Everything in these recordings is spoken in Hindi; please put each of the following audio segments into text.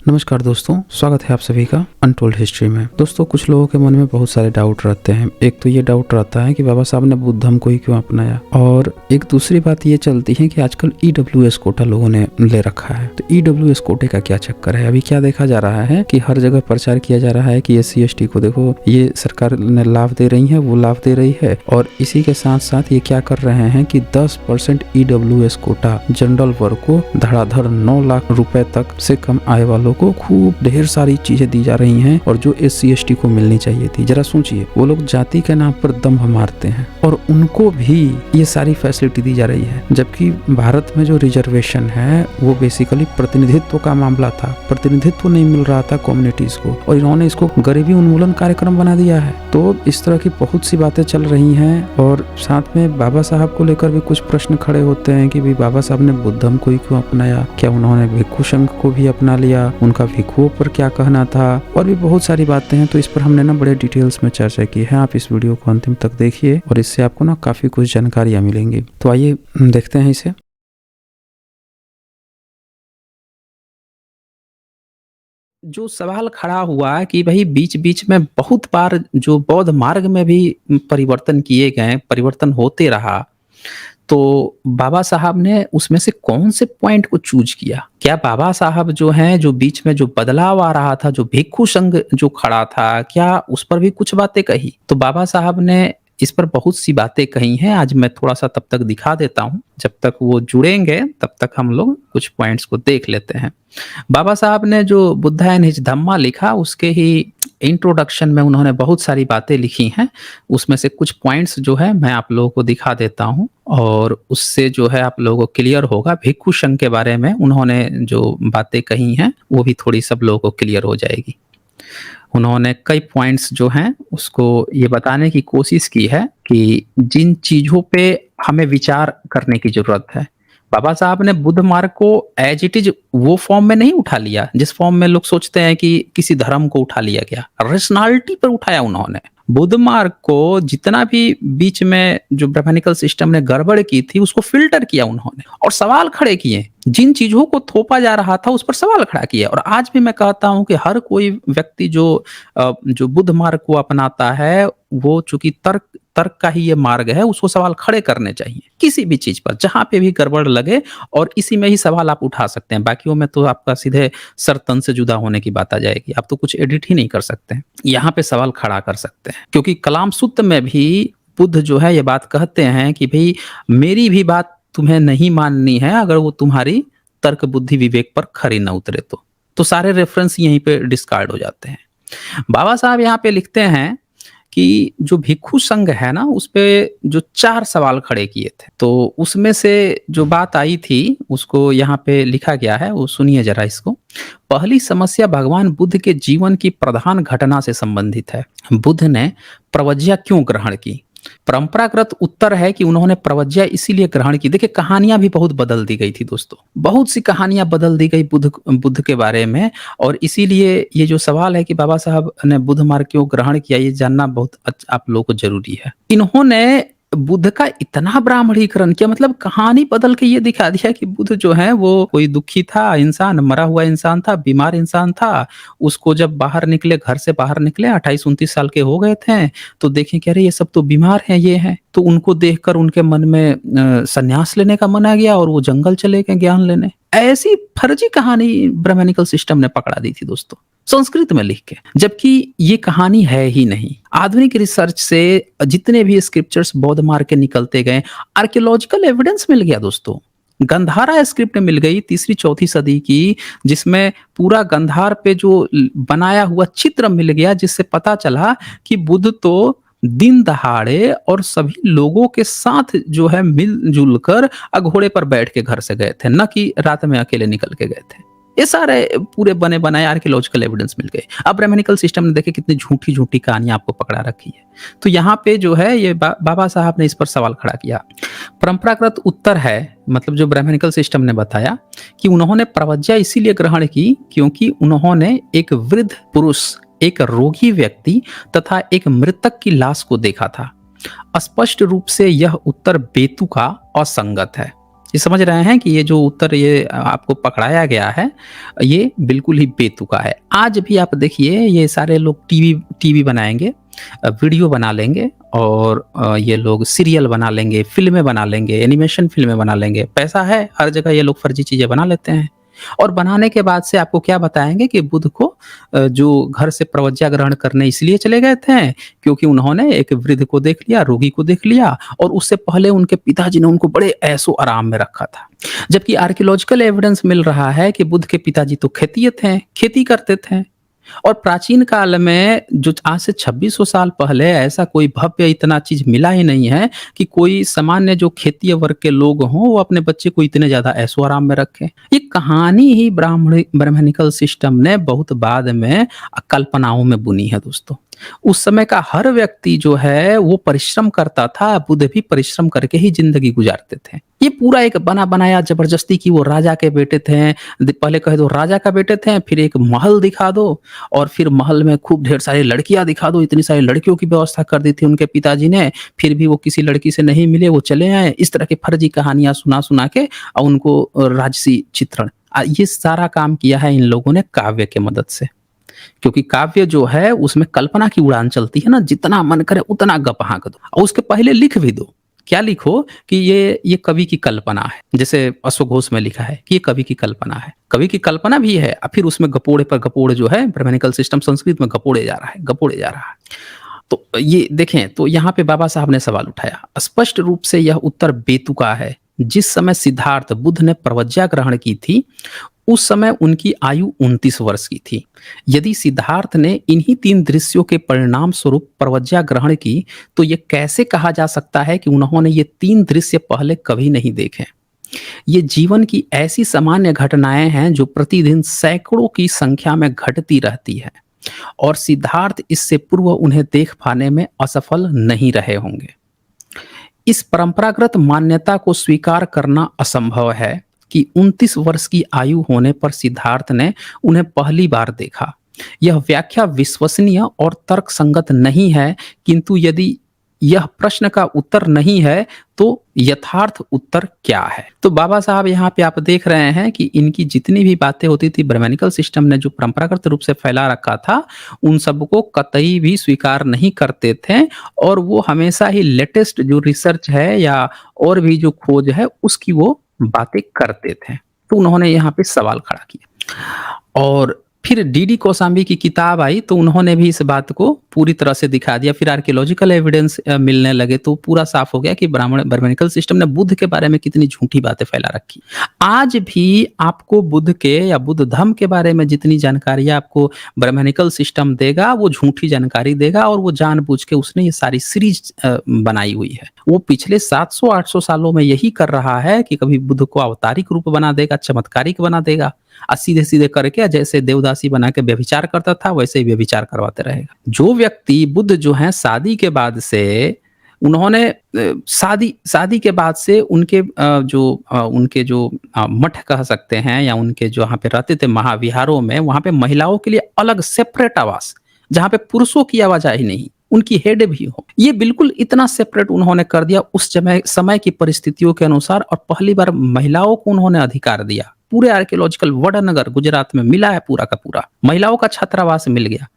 नमस्कार दोस्तों, स्वागत है आप सभी का अनटोल्ड हिस्ट्री में। दोस्तों, कुछ लोगों के मन में बहुत सारे डाउट रहते हैं। एक तो ये डाउट रहता है कि बाबा साहब ने बुद्ध धर्म को ही क्यों अपनाया, और एक दूसरी बात ये चलती है कि आजकल ईडब्ल्यूएस कोटा लोगों ने ले रखा है। तो ईडब्ल्यूएस कोटे का क्या चक्कर है? अभी क्या देखा जा रहा है कि हर जगह प्रचार किया जा रहा है कि SC ST को देखो, ये सरकार ने लाभ दे रही है, वो लाभ दे रही है, और इसी के साथ साथ ये क्या कर रहे हैं कि 10% ईडब्ल्यूएस कोटा जनरल वर्ग को धड़ाधड़ 9 लाख रुपए तक से कम आय वालों को खूब ढेर सारी चीजें दी जा रही हैं, और जो SC ST को मिलनी चाहिए थी। जरा सोचिए, वो लोग जाति के नाम पर दंभ मारते हैं और उनको भी ये सारी फैसिलिटी दी जा रही है, जबकि भारत में जो रिजर्वेशन है वो बेसिकली प्रतिनिधित्व का मामला था। प्रतिनिधित्व नहीं मिल रहा था कम्युनिटीज को, और इन्होंने इसको गरीबी उन्मूलन कार्यक्रम बना दिया है। तो इस तरह की बहुत सी बातें चल रही हैं, और साथ में बाबा साहब को लेकर भी कुछ प्रश्न खड़े होते हैं कि भाई बाबा साहब ने बुद्ध धर्म को ही क्यों अपनाया, क्या उन्होंने भिक्षु संघ को भी अपना लिया, उनका भिक्षुओं पर क्या कहना था, और भी बहुत सारी बातें हैं। तो इस पर हमने ना बड़े डिटेल्स में चर्चा की है। आप इस वीडियो को अंतिम तक देखिए और इससे आपको ना काफी कुछ जानकारियां मिलेंगी। तो आइए देखते हैं इसे। जो सवाल खड़ा हुआ कि भाई बीच बीच में बहुत बार जो बौद्ध मार्ग में भी परिवर्तन किए गए, परिवर्तन होते रहा, तो बाबा साहब ने उसमें से कौन से पॉइंट को चूज किया? क्या बाबा साहब जो हैं, जो बीच में जो बदलाव आ रहा था, जो भिक्षु संघ जो खड़ा था, क्या उस पर भी कुछ बातें कही? तो बाबा साहब ने इस पर बहुत सी बातें कही हैं। आज मैं थोड़ा सा तब तक दिखा देता हूं, जब तक वो जुड़ेंगे तब तक हम लोग कुछ पॉइंट्स को देख लेते हैं। बाबा साहब ने जो बुद्धा एंड हिज धम्मा लिखा, उसके ही इंट्रोडक्शन में उन्होंने बहुत सारी बातें लिखी हैं। उसमें से कुछ पॉइंट्स जो है मैं आप लोगों को दिखा देता हूं, और उससे जो है आप लोगों को क्लियर होगा। भिक्षु संघ के बारे में उन्होंने जो बातें कही हैं वो भी थोड़ी सब लोगों को क्लियर हो जाएगी। उन्होंने कई पॉइंट्स जो हैं उसको ये बताने की कोशिश की है कि जिन चीजों पे हमें विचार करने की जरूरत है। बाबा साहब ने बुद्ध मार्ग को एज इट इज वो फॉर्म में नहीं उठा लिया जिस फॉर्म में लोग सोचते हैं कि किसी धर्म को उठा लिया गया। रेशनैलिटी पर उठाया उन्होंने। बुद्ध मार्ग को जितना भी बीच में जो ब्राह्मणिकल सिस्टम ने गड़बड़ की थी उसको फिल्टर किया उन्होंने, और सवाल खड़े किए। जिन चीजों को थोपा जा रहा था उस पर सवाल खड़ा किया। और आज भी मैं कहता हूं कि हर कोई व्यक्ति जो बुद्ध मार्ग को अपनाता है, वो चूंकि तर्क का ही ये मार्ग है, उसको सवाल खड़े करने चाहिए किसी भी चीज पर, जहां पे भी गड़बड़ लगे, और इसी में ही सवाल आप उठा सकते हैं। बाकियों में तो आपका सीधे सर तन से जुदा होने की बात आ जाएगी। आप तो कुछ एडिट ही नहीं कर सकते हैं, यहाँ पे सवाल खड़ा कर सकते हैं। क्योंकि कलाम सूत्र में भी बुद्ध जो है ये बात कहते हैं कि भाई मेरी भी बात तुम्हें नहीं माननी है अगर वो तुम्हारी तर्क बुद्धि विवेक पर खरी न उतरे तो सारे रेफरेंस यहीं पे डिस्कार्ड हो जाते हैं। बाबा साहब यहाँ पे लिखते हैं कि जो भिक्षु संघ है ना, उस पे जो 4 सवाल खड़े किए थे, तो उसमें से जो बात आई थी उसको यहाँ पे लिखा गया है, वो सुनिए जरा इसको। पहली समस्या भगवान बुद्ध के जीवन की प्रधान घटना से संबंधित है। बुद्ध ने प्रवज्ञा क्यों ग्रहण की? परंपरागत उत्तर है कि उन्होंने प्रवज्ञा इसीलिए ग्रहण की। देखिए, कहानियां भी बहुत बदल दी गई थी दोस्तों, बहुत सी कहानियां बदल दी गई बुद्ध के बारे में, और इसीलिए ये जो सवाल है कि बाबा साहब ने बुद्ध मार्ग क्यों ग्रहण किया, ये जानना बहुत आप लोगों को जरूरी है। इन्होंने बुद्ध का इतना ब्राह्मणीकरण किया, मतलब कहानी बदल के ये दिखा दिया कि बुद्ध जो है वो कोई दुखी था इंसान, मरा हुआ इंसान था, बीमार इंसान था। उसको जब बाहर निकले, घर से बाहर निकले, 28-29 साल के हो गए थे, तो देखें कि अरे ये सब तो बीमार हैं, ये हैं। तो उनको देखकर उनके मन में संन्यास लेने का मन आ गया, और वो जंगल चले गए ज्ञान लेने। ऐसी फर्जी कहानी ब्राह्मणिकल सिस्टम ने पकड़ा दी थी दोस्तों, संस्कृत में लिख के, जबकि ये कहानी है ही नहीं। आधुनिक रिसर्च से जितने भी स्क्रिप्चर्स बौद्ध मार्ग के निकलते गए, आर्कियोलॉजिकल एविडेंस मिल गया दोस्तों। गंधारा स्क्रिप्ट मिल गई 3री-4थी सदी की, जिसमें पूरा गंधार पे जो बनाया हुआ चित्र मिल गया, जिससे पता चला कि बुद्ध तो दिन दहाड़े और सभी लोगों के साथ जो है मिलजुल कर घोड़े पर बैठ के घर से गए थे, न कि रात में अकेले निकल के गए थे। ये सारे पूरे बने बनाए आर्कियोलॉजिकल एविडेंस मिल गए। अब ब्राह्मणिकल सिस्टम ने देखे कितनी झूठी झूठी कहानियां आपको पकड़ा रखी है। तो यहाँ पे जो है ये बाबा साहब ने इस पर सवाल खड़ा किया। परंपरागत उत्तर है, मतलब जो ब्राह्मणिकल सिस्टम ने बताया कि उन्होंने प्रवज्ञा इसीलिए ग्रहण की क्योंकि उन्होंने एक वृद्ध पुरुष, एक रोगी व्यक्ति तथा एक मृतक की लाश को देखा था। स्पष्ट रूप से यह उत्तर बेतुका असंगत है। ये समझ रहे हैं कि ये जो उत्तर ये आपको पकड़ाया गया है, ये बिल्कुल ही बेतुका है। आज भी आप देखिए ये सारे लोग टीवी टीवी बनाएँगे, वीडियो बना लेंगे और ये लोग सीरियल बना लेंगे, फ़िल्में बना लेंगे, एनिमेशन फ़िल्में बना लेंगे। पैसा है, हर जगह ये लोग फ़र्ज़ी चीज़ें बना लेते हैं। और बनाने के बाद से आपको क्या बताएँगे कि बुद्ध को जो घर से प्रवज्ञा ग्रहण करने इसलिए चले गए थे, क्योंकि उन्होंने एक वृद्ध को देख लिया, रोगी को देख लिया और उससे पहले उनके पिताजी ने उनको बड़े ऐशो-आराम में रखा था। जबकि आर्कियोलॉजिकल एविडेंस मिल रहा है कि बुद्ध के पिताजी तो खेतीय थे, खेती करते थे। और प्राचीन काल में जो आज से 2600 साल पहले ऐसा कोई भव्य इतना चीज़ मिला ही नहीं है कि कोई सामान्य जो खेतीय वर्ग के लोग हों, वो अपने बच्चे को इतने ज़्यादा ऐशो-आराम में रखें। ये कहानी ही ब्राह्मणिकल सिस्टम ने बहुत बाद में कल्पनाओं में बुनी है दोस्तों। उस समय का हर व्यक्ति जो है वो परिश्रम करता था, बुद्ध भी परिश्रम करके ही ज़िंदगी गुज़ारते थे। ये पूरा एक बना-बनाया ज़बरदस्ती कि वो राजा के बेटे थे, पहले कह दो राजा का बेटे थे, फिर एक महल दिखा दो और फिर महल में खूब ढेर सारी लड़कियाँ दिखा दो, इतनी सारी लड़कियों की व्यवस्था कर दी थी उनके पिताजी ने, फिर भी वो किसी लड़की से नहीं मिले, वो चले आए। इस तरह की फर्जी कहानियाँ सुना-सुना के उनको राजसी चित्रण ये सारा काम किया है इन लोगों ने काव्य के मदद से। क्योंकि काव्य जो है उसमें कल्पना की उड़ान चलती है ना, जितना मन करे उतना गप हाँक दो और उसके पहले लिख भी दो। क्या लिखो कि ये कवि की कल्पना है। जैसे अश्वघोष में लिखा है कि ये कवि की कल्पना है। कवि की कल्पना भी है फिर उसमें गपोड़े पर गपोड़ जो है ब्राह्मणिकल सिस्टम संस्कृत में गपोड़े जा रहा है, गपोड़े जा रहा है। तो ये देखें तो यहाँ पे बाबा साहब ने सवाल उठाया। स्पष्ट रूप से यह उत्तर बेतुका है। जिस समय सिद्धार्थ बुद्ध ने प्रवज्ञा ग्रहण की थी, उस समय उनकी आयु 29 वर्ष की थी। यदि सिद्धार्थ ने इन्हीं 3 दृश्यों के परिणाम स्वरूप प्रवज्ञा ग्रहण की, तो ये कैसे कहा जा सकता है कि उन्होंने ये 3 दृश्य पहले कभी नहीं देखे? ये जीवन की ऐसी सामान्य घटनाएं हैं जो प्रतिदिन सैकड़ों की संख्या में घटती रहती है और सिद्धार्थ इससे पूर्व उन्हें देख पाने में असफल नहीं रहे होंगे। इस परंपरागत मान्यता को स्वीकार करना असंभव है कि 29 वर्ष की आयु होने पर सिद्धार्थ ने उन्हें पहली बार देखा। यह व्याख्या विश्वसनीय और तर्कसंगत नहीं है, किंतु यदि यह प्रश्न का उत्तर नहीं है तो यथार्थ उत्तर क्या है? तो बाबा साहब यहाँ पे आप देख रहे हैं कि इनकी जितनी भी बातें होती थी ब्राह्मणिकल सिस्टम ने जो परंपरागत रूप से फैला रखा था, उन सबको कतई भी स्वीकार नहीं करते थे और वो हमेशा ही लेटेस्ट जो रिसर्च है या और भी जो खोज है उसकी वो बातें करते थे। तो उन्होंने यहाँ पे सवाल खड़ा किया और फिर डीडी कौशाम्बी की किताब आई तो उन्होंने भी इस बात को पूरी तरह से दिखा दिया। फिर आर्कियोलॉजिकल एविडेंस मिलने लगे तो पूरा साफ हो गया कि ब्राह्मणिकल सिस्टम ने बुद्ध के बारे में कितनी झूठी बातें फैला रखी। आज भी आपको बुद्ध के या बुद्ध धर्म के बारे में जितनी जानकारी आपको ब्राह्मणिकल सिस्टम देगा, वो झूठी जानकारी देगा और वो जानबूझ के उसने ये सारी सीरीज बनाई हुई है। वो पिछले 700-800 सालों में यही कर रहा है कि कभी बुद्ध को अवतारिक रूप बना देगा, चमत्कारिक बना देगा सीधे-सीधे करके जैसे देवदासी बना के व्यभिचार करता था वैसे ही व्यभिचार करवाते रहेगा। जो व्यक्ति बुद्ध जो हैं शादी के बाद से उन्होंने शादी के बाद से उनके उनके जो मठ कह सकते हैं या उनके जो वहाँ पे रहते थे महाविहारों में, वहाँ पे महिलाओं के लिए अलग सेपरेट आवास, जहाँ पे पुरुषों की आवाजाही नहीं, उनकी हेड भी हो। ये बिल्कुल इतना सेपरेट उन्होंने कर दिया उस समय की परिस्थितियों के अनुसार और पहली बार महिलाओं को उन्होंने अधिकार दिया। पूरे आर्कियोलॉजिकल वडनगर गुजरात में मिला है पूरा का पूरा। महिलाओं का छात्रावास मिल गया।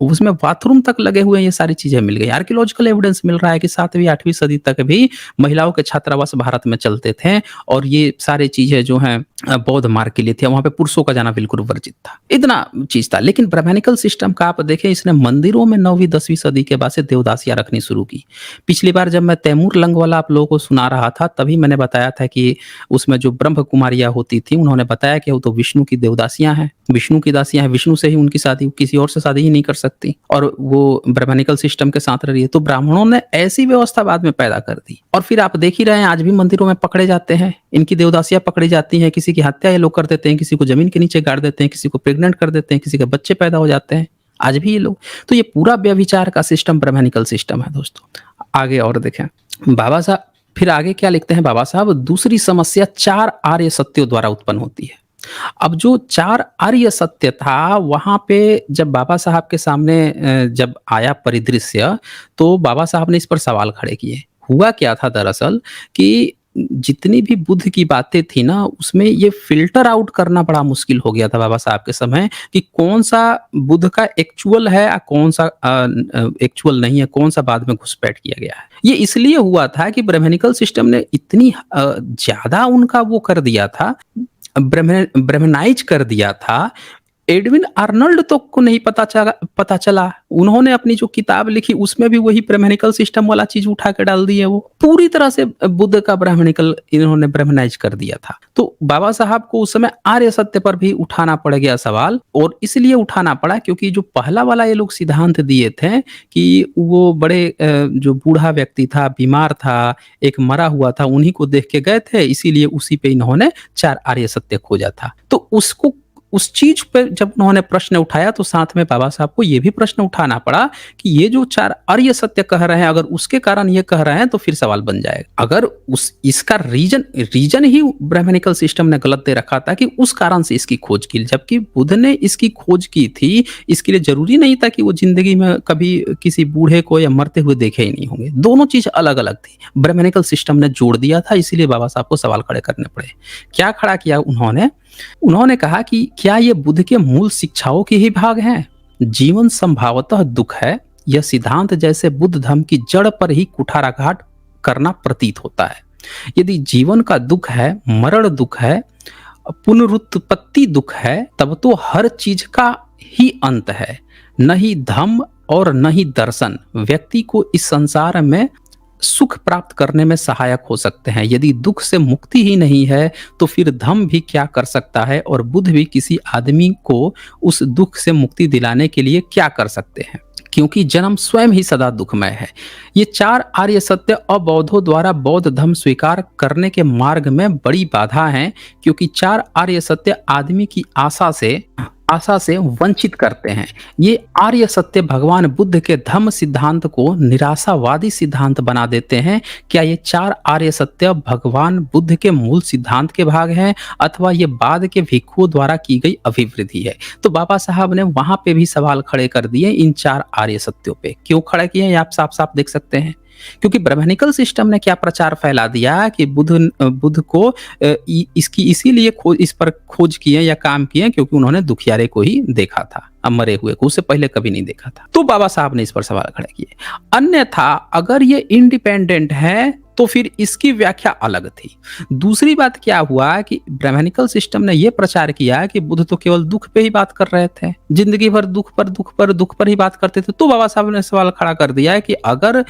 उसमें बाथरूम तक लगे हुए हैं, ये सारी चीजें मिल गई। आर्कियोलॉजिकल एविडेंस मिल रहा है कि 7वीं 8वीं सदी तक भी महिलाओं के छात्रावास भारत में चलते थे और ये सारी चीजें जो हैं बौद्ध मार्ग के लिए थी। वहां पे पुरुषों का जाना बिल्कुल वर्जित था। इतना चीज था। लेकिन ब्राह्मणिकल सिस्टम का आप देखें, इसने मंदिरों में 9वीं 10वीं सदी के बाद से देवदासियां रखनी शुरू की। पिछली बार जब मैं तैमूर लंग वाला आप लोगों को सुना रहा था तभी मैंने बताया था कि उसमें जो ब्रह्म कुमारियां होती थी उन्होंने बताया कि वो तो विष्णु की देवदासियां हैं, विष्णु की दासियां हैं, विष्णु से ही उनकी शादी, किसी और से शादी ही नहीं कर सकती और वो ब्राह्मणिकल सिस्टम के साथ रही है। तो ब्राह्मणों ने ऐसी व्यवस्था बाद में पैदा कर दी और फिर आप देख ही रहे हैं आज भी मंदिरों में पकड़े जाते हैं, इनकी देवदासियां पकड़ी जाती हैं, किसी की हत्या ये लोग कर देते हैं, किसी को जमीन के नीचे गाड़ देते हैं, किसी को प्रेग्नेंट कर देते हैं, किसी के बच्चे पैदा हो जाते हैं, आज भी ये लोग। तो ये पूरा व्यभिचार का सिस्टम ब्राह्मणिकल सिस्टम है दोस्तों। आगे और देखें बाबा साहब फिर आगे क्या लिखते हैं बाबा साहब, दूसरी समस्या 4 आर्य सत्यों द्वारा उत्पन्न होती है। अब जो 4 आर्य सत्य था वहां पे जब बाबा साहब के सामने जब आया परिदृश्य तो बाबा साहब ने इस पर सवाल खड़े किए। हुआ क्या था दरअसल कि जितनी भी बुद्ध की बातें थी ना, उसमें ये फ़िल्टर आउट करना बड़ा मुश्किल हो गया था बाबा साहब के समय कि कौन-सा बुद्ध का एक्चुअल है कौन-सा एक्चुअल नहीं है, कौन-सा बाद में घुसपैठ किया गया है। ये इसलिए हुआ था कि ब्राह्मणिकल सिस्टम ने इतनी ज़्यादा उनका वो कर दिया था, ब्राह्मणाइज़ कर दिया था। एडविन आर्नल्ड तो को नहीं पता चला। उन्होंने अपनी जो किताब लिखी उसमें भी वही ब्राह्मणिकल सिस्टम वाला चीज़ उठा के डाल दी है वो। पूरी तरह से बुद्ध का ब्राह्मणिकल इन्होंने ब्राह्मणाइज़ कर दिया था। तो बाबा साहब को उस समय आर्य सत्य पर भी उठाना पड़ गया सवाल, और इसलिए उठाना पड़ा क्योंकि जो पहला वाला ये लोग सिद्धांत दिए थे कि वो बड़े जो बूढ़ा व्यक्ति था, बीमार था, एक मरा हुआ था, उन्हीं को देख के गए थे, इसीलिए उसी पे इन्होंने 4 आर्य सत्य खोजा था। तो उसको उस चीज़ पे जब उन्होंने प्रश्न उठाया तो साथ में बाबा साहब को ये भी प्रश्न उठाना पड़ा कि ये जो 4 आर्य सत्य कह रहे हैं, अगर उसके कारण ये कह रहे हैं तो फिर सवाल बन जाएगा। अगर उस इसका रीज़न ही ब्राह्मणिकल सिस्टम ने गलत दे रखा था कि उस कारण से इसकी खोज की, जबकि बुद्ध ने इसकी खोज की थी, इसके लिए ज़रूरी नहीं था कि वो ज़िंदगी में कभी किसी बूढ़े को या मरते हुए देखे ही नहीं होंगे। दोनों चीज़ अलग-अलग थी। ब्राह्मणिकल सिस्टम ने जोड़ दिया था, इसीलिए बाबा साहब को सवाल खड़े करने पड़े। क्या खड़ा किया उन्होंने? उन्होंने कहा कि क्या ये बुद्ध के मूल शिक्षाओं के ही भाग हैं? जीवन संभवतः दुख है। यह सिद्धांत जैसे बुद्ध धर्म की जड़ पर ही कुठाराघात करना प्रतीत होता है। यदि जीवन का दुख है, मरण दुख है, पुनरुत्पत्ति दुख है, तब तो हर चीज का ही अंत है। न ही धम्म और न ही दर्शन व्यक्ति को इस संसार में सुख प्राप्त करने में सहायक हो सकते हैं। यदि दुख से मुक्ति ही नहीं है तो फिर धम्म भी क्या कर सकता है, और बुद्ध भी किसी आदमी को उस दुख से मुक्ति दिलाने के लिए क्या कर सकते हैं, क्योंकि जन्म स्वयं ही सदा दुखमय है। ये 4 आर्य सत्य अबौद्धों द्वारा बौद्ध धर्म स्वीकार करने के मार्ग में बड़ी बाधा हैं, क्योंकि 4 आर्य सत्य आदमी की आशा से वंचित करते हैं। ये आर्य सत्य भगवान बुद्ध के धम्म सिद्धांत को निराशावादी सिद्धांत बना देते हैं। क्या ये 4 आर्य सत्य भगवान बुद्ध के मूल सिद्धांत के भाग हैं, अथवा ये बाद के भिक्षुओं द्वारा की गई अभिवृद्धि है? तो बाबा साहब ने वहां पे भी सवाल खड़े कर दिए इन 4 आर्य सत्यों पे। क्यों खड़े किए हैं आप साफ साफ देख सकते हैं। क्योंकि ब्राह्मणिकल सिस्टम ने क्या प्रचार फैला दिया कि बुद्ध को इसकी इसीलिए इस पर खोज किए या काम किए क्योंकि उन्होंने दुखियारे को ही देखा था, अब मरे हुए को उससे पहले कभी नहीं देखा था। तो बाबा साहब ने इस पर सवाल खड़े किए। अन्यथा अगर ये इंडिपेंडेंट है तो फिर इसकी व्याख्या अलग थी। दूसरी बात क्या हुआ कि ब्राह्मणिकल सिस्टम ने यह प्रचार किया कि बुद्ध तो केवल दुख पे ही बात कर रहे थे, जिंदगी भर दुख पर ही बात करते थे। तो बाबा साहब ने सवाल खड़ा कर दिया कि अगर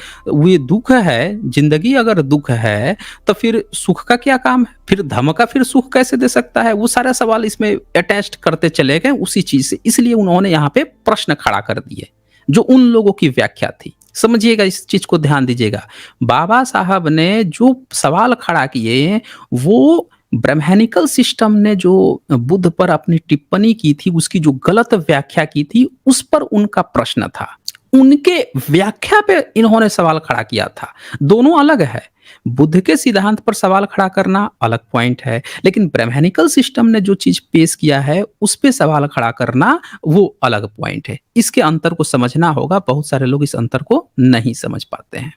ये दुख है, जिंदगी अगर दुख है, तो फिर सुख का क्या काम है? फिर धर्म का फिर सुख कैसे दे सकता है? वो सारे सवाल इसमें अटैच करते चले गए उसी चीज से। इसलिए उन्होंने यहाँ पे प्रश्न खड़ा कर दिए जो उन लोगों की व्याख्या थी। समझिएगा, इस चीज को ध्यान दीजिएगा। बाबा साहब ने जो सवाल खड़ा किए वो ब्राह्मणिकल सिस्टम ने जो बुद्ध पर अपनी टिप्पणी की थी, उसकी जो गलत व्याख्या की थी, उस पर उनका प्रश्न था। उनके व्याख्या पे इन्होंने सवाल खड़ा किया था। दोनों अलग है। बुद्ध के सिद्धांत पर सवाल खड़ा करना अलग पॉइंट है, लेकिन ब्राह्मणिकल सिस्टम ने जो चीज पेश किया है उस पे सवाल खड़ा करना वो अलग पॉइंट है। इसके अंतर को समझना होगा। बहुत सारे लोग इस अंतर को नहीं समझ पाते हैं।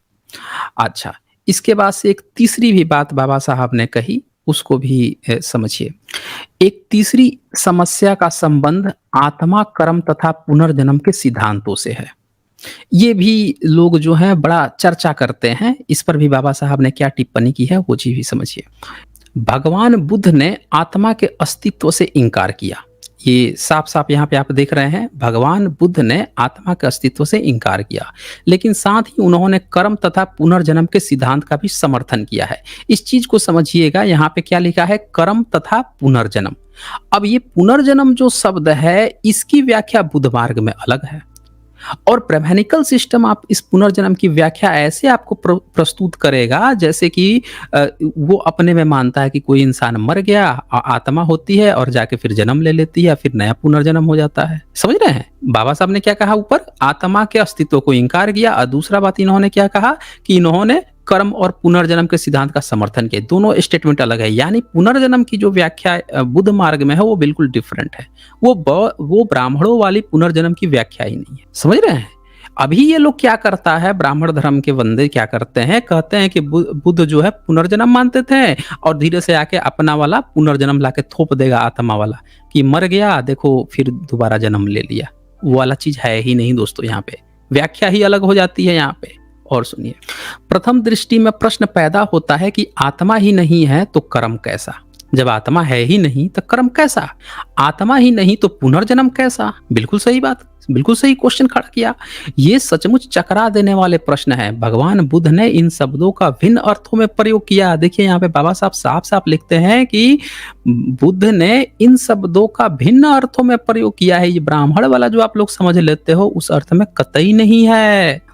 अच्छा, इसके बाद से एक तीसरी भी बात बाबा साहब ने कही, उसको भी समझिए। एक तीसरी समस्या का संबंध आत्मा, कर्म तथा पुनर्जन्म के सिद्धांतों से है। ये भी लोग जो हैं बड़ा चर्चा करते हैं। इस पर भी बाबा साहब ने क्या टिप्पणी की है वो चीज भी समझिए। भगवान बुद्ध ने आत्मा के अस्तित्व से इनकार किया। ये साफ साफ यहाँ पे आप देख रहे हैं, भगवान बुद्ध ने आत्मा के अस्तित्व से इनकार किया, लेकिन साथ ही उन्होंने कर्म तथा पुनर्जन्म के सिद्धांत का भी समर्थन किया है। इस चीज को समझिएगा, यहाँ पे क्या लिखा है? कर्म तथा पुनर्जन्म। अब ये पुनर्जन्म जो शब्द है, इसकी व्याख्या बुद्ध मार्ग में अलग है, और ब्राह्मणिकल सिस्टम आप इस पुनर्जन्म की व्याख्या ऐसे आपको प्रस्तुत करेगा जैसे कि वो अपने में मानता है कि कोई इंसान मर गया, आत्मा होती है और जाके फिर जन्म ले लेती है, फिर नया पुनर्जन्म हो जाता है। समझ रहे हैं? बाबा साहब ने क्या कहा? ऊपर आत्मा के अस्तित्व को इंकार किया, और दूसरा बात इन्होंने क्या कहा कि इन्होंने कर्म और पुनर्जन्म के सिद्धांत का समर्थन किया। दोनों स्टेटमेंट अलग है। यानी पुनर्जन्म की जो व्याख्या बुद्ध मार्ग में है वो बिल्कुल डिफरेंट है। वो ब्राह्मणों वाली पुनर्जन्म की व्याख्या ही नहीं है। समझ रहे हैं? अभी ये लोग क्या करता है, ब्राह्मण धर्म के बंदे क्या करते हैं, कहते हैं कि बुद्ध जो है पुनर्जन्म मानते थे और धीरे से आके अपना वाला पुनर्जन्म लाके थोप देगा आत्मा वाला, कि मर गया देखो फिर दोबारा जन्म ले लिया। वो वाला चीज है ही नहीं दोस्तों, यहाँ पे व्याख्या ही अलग हो जाती है यहाँ पे। और सुनिए, प्रथम दृष्टि में प्रश्न पैदा होता है कि आत्मा ही नहीं है तो कर्म कैसा। जब आत्मा है ही नहीं तो कर्म कैसा, आत्मा ही नहीं तो पुनर्जन्म कैसा। बिल्कुल सही बात, बिल्कुल सही क्वेश्चन खड़ा किया। ये सचमुच चकरा देने वाले प्रश्न है। भगवान बुद्ध ने इन शब्दों का भिन्न अर्थों में प्रयोग किया। देखिए यहाँ पे बाबा साहब साफ साफ लिखते हैं कि बुद्ध ने इन शब्दों का भिन्न अर्थों में प्रयोग किया है। ये ब्राह्मण वाला जो आप लोग समझ लेते हो उस अर्थ में कतई नहीं है।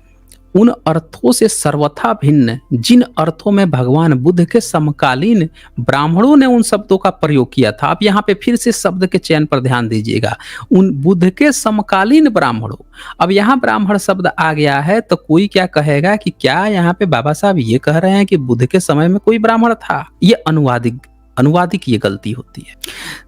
उन अर्थों से सर्वथा भिन्न जिन अर्थों में भगवान बुद्ध के समकालीन ब्राह्मणों ने उन शब्दों का प्रयोग किया था। अब यहाँ पे फिर से शब्द के चयन पर ध्यान दीजिएगा, उन बुद्ध के समकालीन ब्राह्मणों। अब यहाँ ब्राह्मण शब्द आ गया है तो कोई क्या कहेगा कि क्या यहाँ पे बाबा साहब ये कह रहे हैं कि बुद्ध के समय में कोई ब्राह्मण था। ये अनुवादिक ये गलती होती है।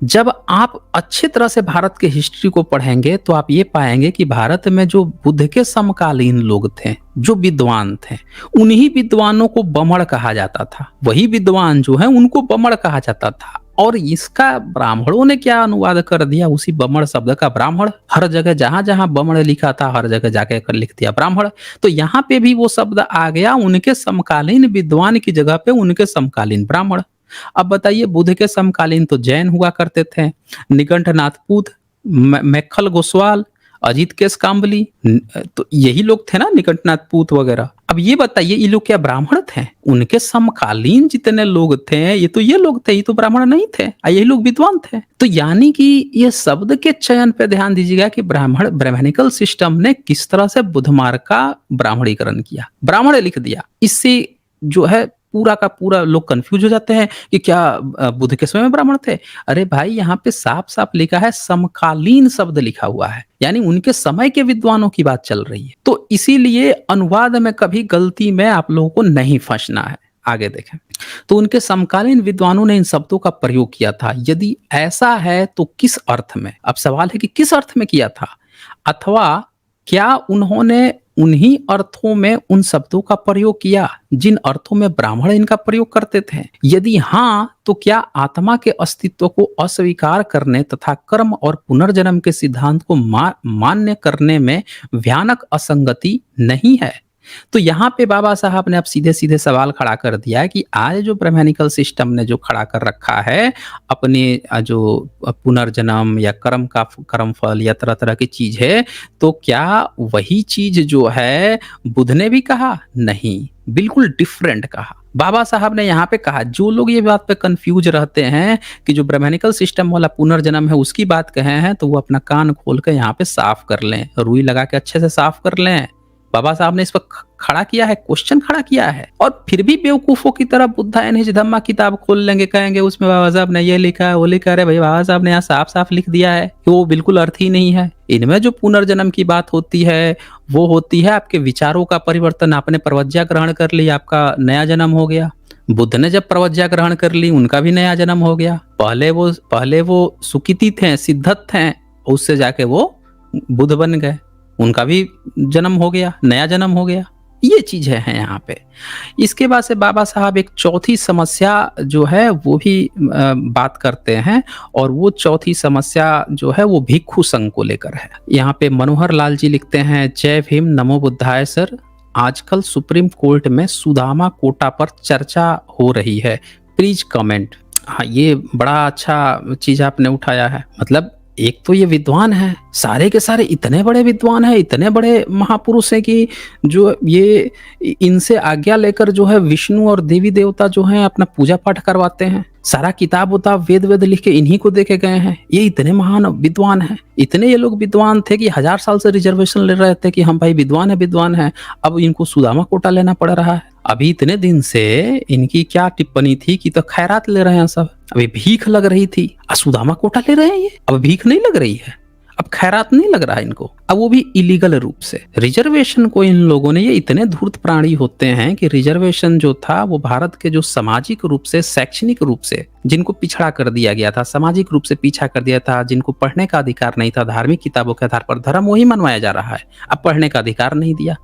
जब आप अच्छी तरह से भारत के हिस्ट्री को पढ़ेंगे तो आप ये पाएंगे कि भारत में जो बुद्ध के समकालीन लोग थे, जो विद्वान थे, उन्हीं विद्वानों को बमड़ कहा जाता था। वही विद्वान जो है उनको बमड़ कहा जाता था। और इसका ब्राह्मणों ने क्या अनुवाद कर दिया, उसी बमड़ शब्द का ब्राह्मण। हर जगह जहां जहां बमड़ लिखा था हर जगह जाके कर लिख दिया ब्राह्मण। तो यहाँ पे भी वो शब्द आ गया, उनके समकालीन विद्वान की जगह पे उनके समकालीन ब्राह्मण। अब बताइए, बुद्ध के समकालीन तो जैन हुआ करते थे, निकंठनाथ पूत, मैखल गोस्वाल, अजीत केस काम्बली, तो यही लोग थे ना, निकंठनाथ पूत वगैरह। अब ये बताइए ये लोग क्या ब्राह्मण थे? उनके समकालीन जितने लोग थे ये लोग थे, ये तो ब्राह्मण नहीं थे, यही लोग विद्वान थे। तो यानी कि ये शब्द के चयन पे ध्यान दीजिएगा कि ब्राह्मणिकल सिस्टम ने किस तरह से बुद्ध मार्ग का ब्राह्मणीकरण किया, ब्राह्मण लिख दिया। इससे जो है पूरा का पूरा लोग कंफ्यूज हो जाते हैं कि क्या बुद्ध के समय में ब्राह्मण थे। अरे भाई, यहाँ पे साफ साफ लिखा है, समकालीन शब्द लिखा हुआ है, यानी उनके समय के विद्वानों की बात चल रही है। तो इसीलिए अनुवाद में कभी गलती में आप लोगों को नहीं फंसना है। आगे देखें तो उनके समकालीन विद्वानों ने इन शब्दों का प्रयोग किया था। यदि ऐसा है तो किस अर्थ में? अब सवाल है कि किस अर्थ में किया था, अथवा क्या उन्होंने उन्हीं अर्थों में उन शब्दों का प्रयोग किया जिन अर्थों में ब्राह्मण इनका प्रयोग करते थे? यदि हाँ, तो क्या आत्मा के अस्तित्व को अस्वीकार करने तथा कर्म और पुनर्जन्म के सिद्धांत को मान्य करने में भयानक असंगति नहीं है? तो यहाँ पे बाबा साहब ने अब सीधे सीधे सवाल खड़ा कर दिया है कि आज जो ब्रह्मनिकल सिस्टम ने जो खड़ा कर रखा है अपने जो पुनर्जन्म या कर्म फल या तरह तरह की चीज है, तो क्या वही चीज जो है बुद्ध ने भी कहा? नहीं, बिल्कुल डिफरेंट कहा। बाबा साहब ने यहाँ पे कहा, जो लोग ये बात पे कंफ्यूज रहते हैं कि जो ब्रह्मनिकल सिस्टम वाला पुनर्जन्म है उसकी बात कहे हैं, तो वो अपना कान खोल के यहाँ पे साफ कर लें, रुई लगा के अच्छे से साफ कर लें। बाबा साहब ने इस पर खड़ा किया है, क्वेश्चन खड़ा किया है, और फिर भी बेवकूफों की तरह बुद्धा एंड हिज धम्मा किताब खोल लेंगे, कहेंगे उसमें बाबा साहब ने ये लिखा है वो लिखा है। भाई, बाबा साहब ने यहाँ साफ साफ लिख दिया है कि वो बिल्कुल अर्थ ही नहीं है। इनमें जो पुनर्जन्म की बात होती है वो होती है आपके विचारों का परिवर्तन। आपने प्रवज्ञा ग्रहण कर ली, आपका नया जन्म हो गया। बुद्ध ने जब प्रवज्ञा ग्रहण कर ली, उनका भी नया जन्म हो गया। पहले वो सुकिति थे, सिद्धत थे, उससे जाके वो बुद्ध बन गए, उनका भी जन्म हो गया, नया जन्म हो गया। ये चीजें हैं यहाँ पे। इसके बाद से बाबा साहब एक चौथी समस्या जो है वो भी बात करते हैं, और वो चौथी समस्या जो है वो भिक्षु संघ को लेकर है। यहाँ पे मनोहर लाल जी लिखते हैं, जय भीम, नमो बुद्धाय सर। आजकल सुप्रीम कोर्ट में सुदामा कोटा पर चर्चा हो रही है, प्लीज कमेंट। हाँ, ये बड़ा अच्छा चीज आपने उठाया है। मतलब एक तो ये विद्वान है, सारे के सारे इतने बड़े विद्वान हैं, इतने बड़े महापुरुष हैं कि जो ये इनसे आज्ञा लेकर जो है विष्णु और देवी देवता जो हैं अपना पूजा पाठ करवाते हैं। सारा किताब उताब वेद लिख के इन्हीं को देके गए हैं। ये इतने महान विद्वान हैं, इतने ये लोग विद्वान थे कि 1000 साल से रिजर्वेशन ले रहे थे कि हम भाई विद्वान है। अब इनको सुदामा कोटा लेना पड़ रहा है। अभी इतने दिन से इनकी क्या टिप्पणी थी कि तो खैरात ले रहे हैं सब, अभी भीख लग रही थी, सुदामा कोटा ले रहे हैं ये, अब भीख नहीं लग रही है। अब खैरात नहीं लग रहा है इनको, अब वो भी इलीगल रूप से। रिजर्वेशन को इन लोगों ने, ये इतने धूर्त प्राणी होते हैं कि रिजर्वेशन जो था वो भारत के जो सामाजिक रूप से, शैक्षणिक रूप से जिनको पिछड़ा कर दिया गया था, सामाजिक रूप से पीछा कर दिया था, जिनको पढ़ने का अधिकार नहीं था, धार्मिक किताबों के आधार पर धर्म वही मनवाया जा रहा है। अब पढ़ने का अधिकार नहीं दिया,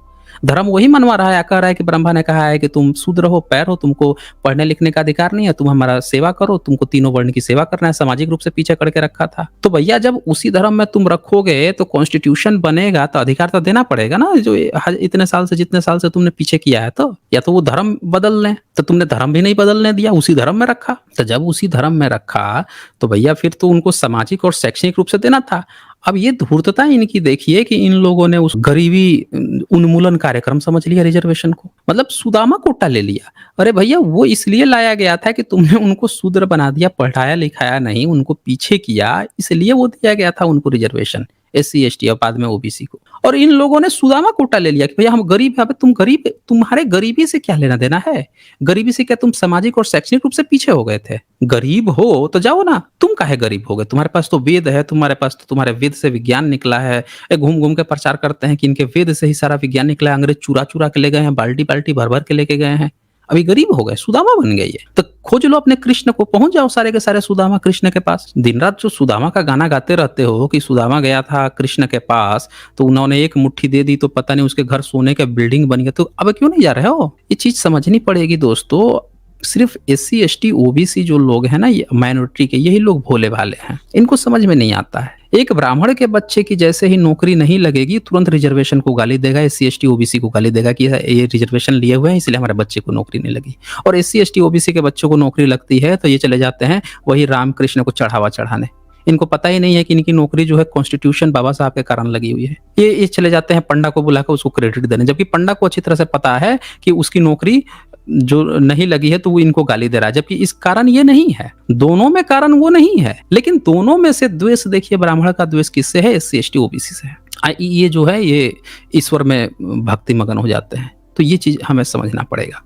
धर्म वही मनवा रहा है, कह रहा है कि ब्रह्मा ने कहा है कि तुम शूद्र हो, पैर हो, तुमको पढ़ने लिखने का अधिकार नहीं है, तुम हमारा सेवा करो, तुमको तीनों वर्ण की सेवा करना है। सामाजिक रूप से पीछे करके रखा था। तो भैया जब उसी धर्म में तुम रखोगे तो कॉन्स्टिट्यूशन बनेगा तो अधिकार तो देना पड़ेगा ना, जो इतने साल से, जितने साल से तुमने पीछे किया है। तो या तो वो धर्म बदल लें, तो तुमने धर्म भी नहीं बदलने दिया, उसी धर्म में रखा। तो जब उसी धर्म में रखा तो भैया फिर तो उनको सामाजिक और शैक्षणिक रूप से देना था। अब ये धूर्तता इनकी देखिए कि इन लोगों ने उस गरीबी उन्मूलन कार्यक्रम समझ लिया रिजर्वेशन को, मतलब सुदामा कोटा ले लिया। अरे भैया वो इसलिए लाया गया था कि तुमने उनको शूद्र बना दिया, पढ़ाया लिखाया नहीं, उनको पीछे किया, इसलिए वो दिया गया था उनको रिजर्वेशन, एससी एसटी और बाद में ओबीसी को। और इन लोगों ने सुदामा कोटा ले लिया कि भैया हम गरीब हैं। तुम गरीब, तुम्हारे गरीबी से क्या लेना देना है? गरीबी से क्या तुम सामाजिक और शैक्षणिक रूप से पीछे हो गए थे? गरीब हो तो जाओ ना, तुम काहे गरीब हो गए? तुम्हारे पास तो वेद है, तुम्हारे पास तो तुम्हारे वेद से विज्ञान निकला है। घूम घूम के प्रचार करते हैं कि इनके वेद से ही सारा विज्ञान निकला है, अंग्रेज चुरा चुरा के ले गए हैं, बाल्टी बाल्टी भर भर के लेके गए हैं। अभी गरीब हो गए, सुदामा बन गई है। तो खोज लो अपने कृष्ण को, पहुंच जाओ सारे के सारे सुदामा कृष्ण के पास। दिन रात जो सुदामा का गाना गाते रहते हो कि सुदामा गया था कृष्ण के पास तो उन्होंने एक मुट्ठी दे दी तो पता नहीं उसके घर सोने के बिल्डिंग बन गया, तो अब क्यों नहीं जा रहे हो? ये चीज समझनी पड़ेगी दोस्तों। सिर्फ एससी एसटी ओबीसी जो लोग हैं ना, ये माइनॉरिटी के, यही लोग भोले भाले हैं, इनको समझ में नहीं आता है। एक ब्राह्मण के बच्चे की जैसे ही नौकरी नहीं लगेगी तुरंत रिजर्वेशन को गाली देगा, एससी एसटी ओबीसी को गाली देगा कि ये रिजर्वेशन लिए हुए हैं इसलिए हमारे बच्चे को नौकरी नहीं लगी। और एससी एसटी ओबीसी के बच्चों को नौकरी लगती है तो ये चले जाते हैं वही रामकृष्ण को चढ़ावा चढ़ाने। इनको पता ही नहीं है कि इनकी नौकरी जो है कॉन्स्टिट्यूशन बाबा साहब के कारण लगी हुई है। ये चले जाते हैं पंडा को बुलाकर उसको क्रेडिट देने, जबकि पंडा को अच्छी तरह से पता है कि उसकी नौकरी जो नहीं लगी है तो वो इनको गाली दे रहा है, जबकि इस कारण ये नहीं है, दोनों में कारण वो नहीं है। लेकिन दोनों में से द्वेष देखिए, ब्राह्मण का द्वेष किससे है? एससी एसटी ओबीसी से है। ये जो है ये ईश्वर में भक्ति मगन हो जाते हैं, तो ये चीज हमें समझना पड़ेगा।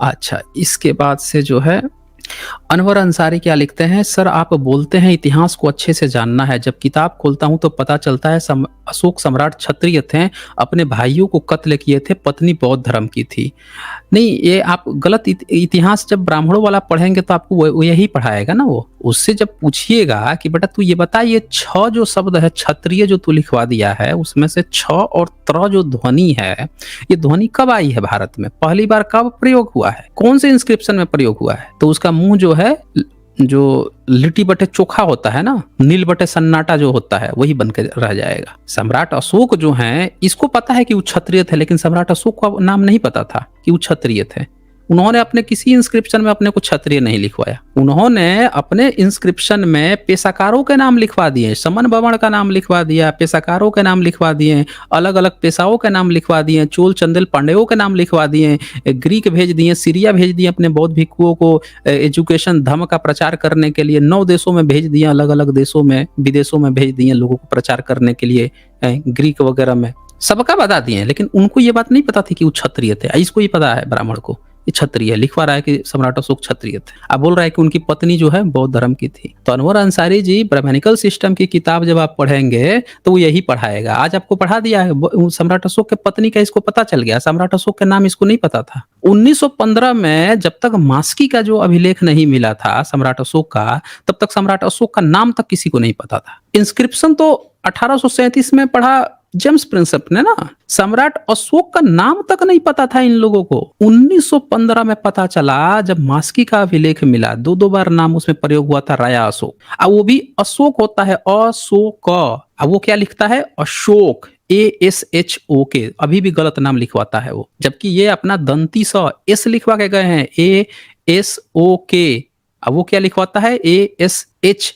अच्छा, इसके बाद से जो है अनवर अंसारी क्या लिखते हैं, सर आप बोलते हैं इतिहास को अच्छे से जानना है, जब किताब खोलता हूं तो पता चलता है अशोक सम्राट क्षत्रिय थे, अपने भाइयों को कत्ल किए थे, पत्नी बौद्ध धर्म की थी। नहीं, ये आप गलत इतिहास जब ब्राह्मणों वाला पढ़ेंगे तो आपको वो यही पढ़ाएगा ना। वो उससे जब पूछिएगा कि बेटा तू ये बता, ये छ जो शब्द है क्षत्रिय जो तू लिखवा दिया है उसमें से छ और त्र जो ध्वनि है, ये ध्वनि कब आई है भारत में, पहली बार कब प्रयोग हुआ है, कौन से इंस्क्रिप्शन में प्रयोग हुआ है? तो उसका मुंह जो है, जो लिट्टी बटे चोखा होता है ना, नील बटे सन्नाटा जो होता है, वही बन के रह जाएगा। सम्राट अशोक जो हैं, इसको पता है कि वो क्षत्रिय थे, लेकिन सम्राट अशोक का नाम नहीं पता था कि वो क्षत्रिय थे। उन्होंने अपने किसी इंस्क्रिप्शन में अपने को क्षत्रिय नहीं लिखवाया, उन्होंने अपने इंस्क्रिप्शन में पेशाकारों के नाम लिखवा दिए, समन बवण का नाम लिखवा दिया, पेशाकारों के नाम लिखवा दिए, अलग अलग पेशाओं के नाम लिखवा दिए, चोल चंदेल पांडेयों के नाम लिखवा दिए, ग्रीक भेज दिए, सीरिया भेज दिए अपने बौद्ध भिक्षुओं को एजुकेशन धर्म का प्रचार करने के लिए, 9 देशों में भेज दिए, अलग अलग देशों में, विदेशों में भेज दिए लोगों को प्रचार करने के लिए, ग्रीक वगैरह में सबका बता दिए। लेकिन उनको ये बात नहीं पता थी कि वो क्षत्रिय थे। इसको ही पता है ब्राह्मण को क्षत्रिय, लिखवा रहा है कि सम्राट अशोक क्षत्रिय थे। अब बोल रहा है कि उनकी पत्नी जो है बौद्ध धर्म की थी। तो अनवर अंसारी जी, ब्राह्मणिकल सिस्टम की किताब जब आप पढ़ेंगे तो वो यही पढ़ाएगा। आज आपको पढ़ा दिया है, सम्राट अशोक के पत्नी का इसको पता चल गया, सम्राट अशोक के नाम इसको नहीं पता था। 1915 में जब तक मास्की का जो अभिलेख नहीं मिला था सम्राट अशोक का, तब तक सम्राट अशोक का नाम तक किसी को नहीं पता था। इंस्क्रिप्शन तो 1837 में पढ़ा जेम्स प्रिंसेप ने ना, सम्राट अशोक का नाम तक नहीं पता था इन लोगों को। 1915 में पता चला जब मास्की का अभिलेख मिला, 2 बार नाम उसमें प्रयोग हुआ था, राया अशोक। अब वो भी अशोक होता है अशोक, अब वो क्या लिखता है अशोक, ASHOK, अभी भी गलत नाम लिखवाता है वो, जबकि ये अपना दंती स एस लिखवा के गए हैं ASOK। अब वो क्या लिखवाता है ASH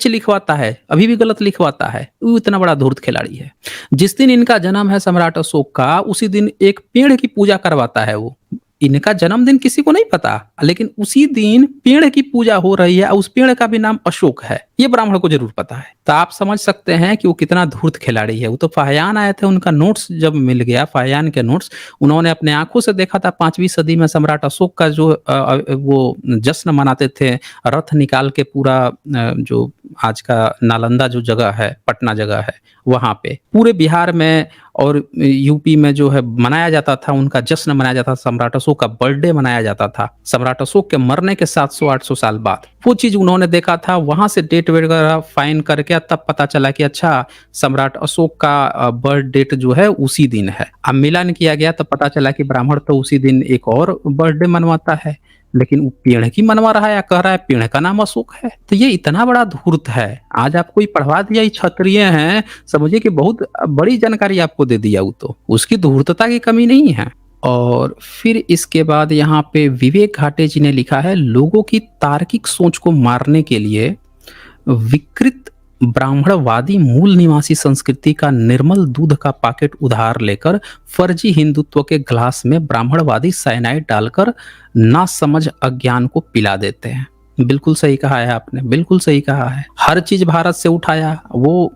लिखवाता है, अभी भी गलत लिखवाता है। वो इतना बड़ा धूर्त खिलाड़ी है। जिस दिन इनका जन्म है सम्राट अशोक का, उसी दिन एक पेड़ की पूजा करवाता है वो। इनका जन्मदिन किसी को नहीं पता, लेकिन उसी दिन पेड़ की पूजा हो रही है और उस पेड़ का भी नाम अशोक है। ये ब्राह्मण को ज़रूर पता है। तो आप समझ सकते हैं कि वो कितना धूर्त खिलाड़ी है। वो तो फाहियान आए थे, उनका नोट्स जब मिल गया, फाहियान के नोट्स, उन्होंने अपने आँखों से देखा था 5वीं सदी में सम्राट अशोक का जो वो जश्न मनाते थे, रथ निकाल के पूरा जो आज का नालंदा जो जगह है, पटना जगह है, वहाँ पे पूरे बिहार में और यूपी में जो है मनाया जाता था, उनका जश्न मनाया जाता था, सम्राट अशोक का बर्थडे मनाया जाता था, सम्राट अशोक के मरने के 700-800 साल बाद। वो चीज़ उन्होंने देखा था, वहाँ से डेट वगैरह फाइंड करके तब पता चला कि अच्छा सम्राट अशोक का बर्थ डेट जो है उसी दिन है। अब मिलान किया गया तब पता चला कि ब्राह्मण तो उसी दिन एक और बर्थडे मनवाता है, लेकिन वो पेड़ की मनवा रहा है या कह रहा है पेड़ का नाम अशोक है। तो ये इतना बड़ा धूर्त है। आज आपको ये पढ़वा दिया, ये क्षत्रिय हैं, समझिए कि बहुत बड़ी जानकारी आपको दे दिया वो तो। उसकी धूर्तता की कमी नहीं है। और फिर इसके बाद यहाँ पे विवेक घाटे जी ने लिखा है, लोगों की तार्किक सोच को मारने के लिए विकृत ब्राह्मणवादी मूल निवासी संस्कृति का निर्मल दूध का पैकेट उधार लेकर फर्जी हिंदुत्व के ग्लास में ब्राह्मणवादी साइनाइड डालकर नासमझ अज्ञान को पिला देते हैं। बिल्कुल सही कहा है आपने, बिल्कुल सही कहा है। हर चीज भारत से उठाया। वो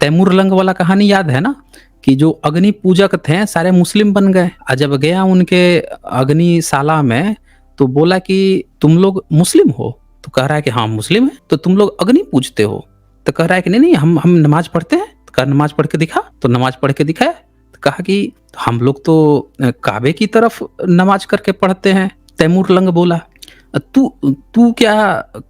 तैमूर लंग वाला कहानी याद है ना, कि जो अग्नि पूजक थे सारे मुस्लिम बन गए। जब गया उनके अग्निशाला में तो बोला कि तुम लोग मुस्लिम हो? तो कह रहा है कि हाँ मुस्लिम है। तो तुम लोग अग्नि पूजते हो? तो कह रहा है कि नहीं नहीं, हम नमाज पढ़ते हैं। तो कहा नमाज पढ़ के दिखा। तो नमाज पढ़ के दिखाया। तो कहा कि हम लोग तो काबे की तरफ नमाज करके पढ़ते हैं। तैमूर लंग बोला, तू तू क्या